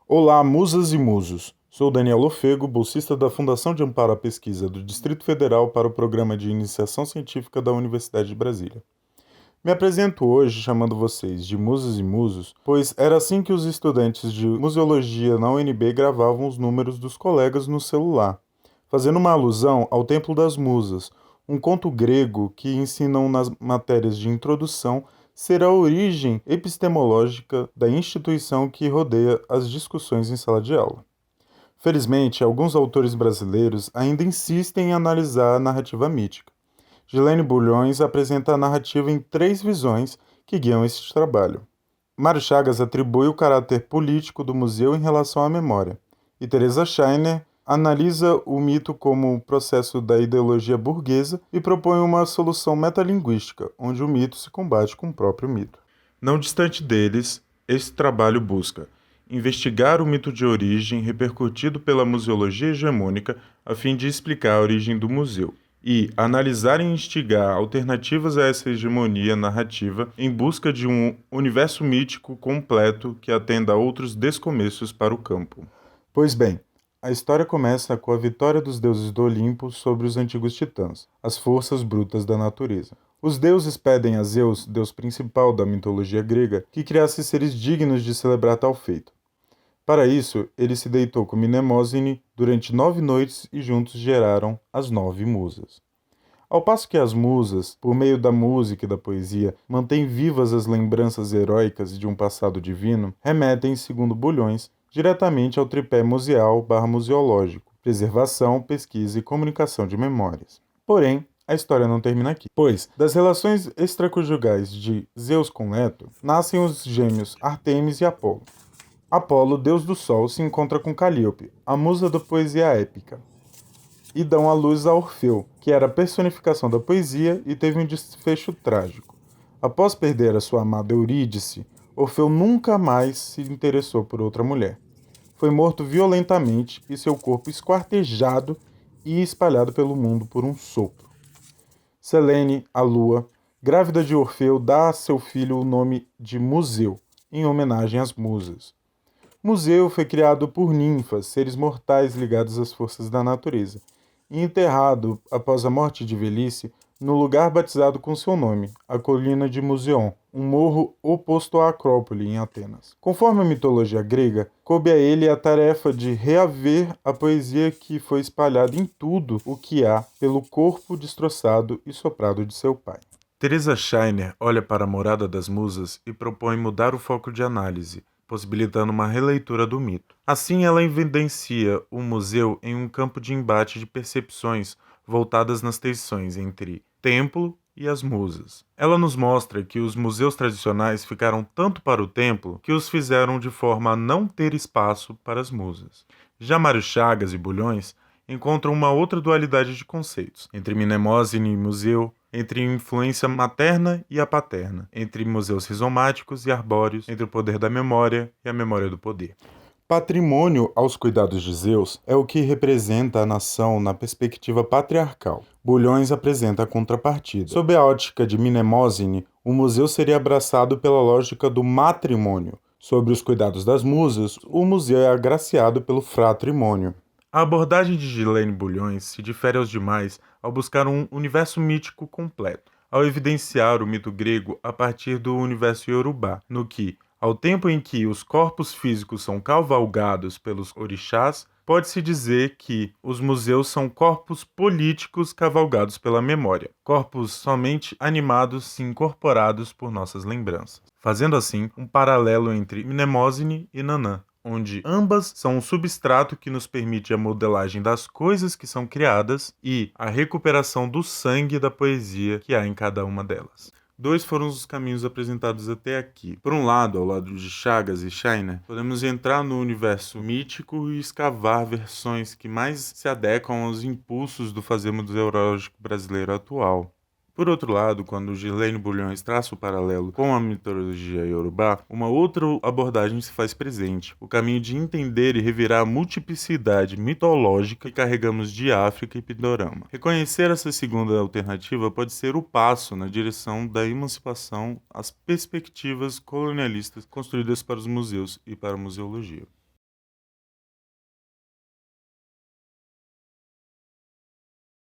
Olá, musas e musos. Sou Daniel Lofego, bolsista da Fundação de Amparo à Pesquisa do Distrito Federal para o Programa de Iniciação Científica da Universidade de Brasília. Me apresento hoje chamando vocês de musas e musos, pois era assim que os estudantes de museologia na UNB gravavam os números dos colegas no celular, fazendo uma alusão ao Templo das Musas, um conto grego que ensinam nas matérias de introdução ser a origem epistemológica da instituição que rodeia as discussões em sala de aula. Felizmente, alguns autores brasileiros ainda insistem em analisar a narrativa mítica. Gilene Bulhões apresenta a narrativa em 3 visões que guiam este trabalho. Mário Chagas atribui o caráter político do museu em relação à memória, e Teresa Scheiner analisa o mito como processo da ideologia burguesa e propõe uma solução metalinguística, onde o mito se combate com o próprio mito. Não distante deles, esse trabalho busca investigar o mito de origem repercutido pela museologia hegemônica a fim de explicar a origem do museu, e analisar e instigar alternativas a essa hegemonia narrativa em busca de um universo mítico completo que atenda a outros descomeços para o campo. Pois bem, a história começa com a vitória dos deuses do Olimpo sobre os antigos titãs, as forças brutas da natureza. Os deuses pedem a Zeus, deus principal da mitologia grega, que criasse seres dignos de celebrar tal feito. Para isso, ele se deitou com Mnemosine durante 9 noites e juntos geraram as 9 musas. Ao passo que as musas, por meio da música e da poesia, mantêm vivas as lembranças heróicas de um passado divino, remetem, segundo Bulhões, diretamente ao tripé museal/museológico, preservação, pesquisa e comunicação de memórias. Porém, a história não termina aqui, pois, das relações extraconjugais de Zeus com Leto, nascem os gêmeos Ártemis e Apolo. Apolo, deus do sol, se encontra com Calíope, a musa da poesia épica, e dão à luz a Orfeu, que era a personificação da poesia e teve um desfecho trágico. Após perder a sua amada Eurídice, Orfeu nunca mais se interessou por outra mulher. Foi morto violentamente e seu corpo esquartejado e espalhado pelo mundo por um sopro. Selene, a lua, grávida de Orfeu, dá a seu filho o nome de Museu, em homenagem às musas. Museu foi criado por ninfas, seres mortais ligados às forças da natureza, e enterrado, após a morte de velhice, no lugar batizado com seu nome, a colina de Museion, um morro oposto à Acrópole, em Atenas. Conforme a mitologia grega, coube a ele a tarefa de reaver a poesia que foi espalhada em tudo o que há pelo corpo destroçado e soprado de seu pai. Teresa Scheiner olha para a Morada das Musas e propõe mudar o foco de análise, possibilitando uma releitura do mito. Assim, ela evidencia o museu em um campo de embate de percepções voltadas nas tensões entre templo e as musas. Ela nos mostra que os museus tradicionais ficaram tanto para o templo que os fizeram de forma a não ter espaço para as musas. Já Mário Chagas e Bulhões encontram uma outra dualidade de conceitos, entre Mnemosine e museu, entre influência materna e a paterna, entre museus rizomáticos e arbóreos, entre o poder da memória e a memória do poder. Patrimônio aos cuidados de Zeus é o que representa a nação na perspectiva patriarcal. Bulhões apresenta a contrapartida. Sob a ótica de Mnemosine, o museu seria abraçado pela lógica do matrimônio. Sobre os cuidados das musas, o museu é agraciado pelo fratrimônio. A abordagem de Gilene Bulhões se difere aos demais ao buscar um universo mítico completo, ao evidenciar o mito grego a partir do universo iorubá, no que, ao tempo em que os corpos físicos são cavalgados pelos orixás, pode-se dizer que os museus são corpos políticos cavalgados pela memória, corpos somente animados e incorporados por nossas lembranças, fazendo assim um paralelo entre Mnemosine e Nanã, onde ambas são um substrato que nos permite a modelagem das coisas que são criadas e a recuperação do sangue da poesia que há em cada uma delas. 2 foram os caminhos apresentados até aqui. Por um lado, ao lado de Chagas e Scheiner, podemos entrar no universo mítico e escavar versões que mais se adequam aos impulsos do fazer museológico brasileiro atual. Por outro lado, quando Gilene Bulhões traça o paralelo com a mitologia iorubá, uma outra abordagem se faz presente, o caminho de entender e revirar a multiplicidade mitológica que carregamos de África e Pindorama. Reconhecer essa segunda alternativa pode ser o passo na direção da emancipação às perspectivas colonialistas construídas para os museus e para a museologia.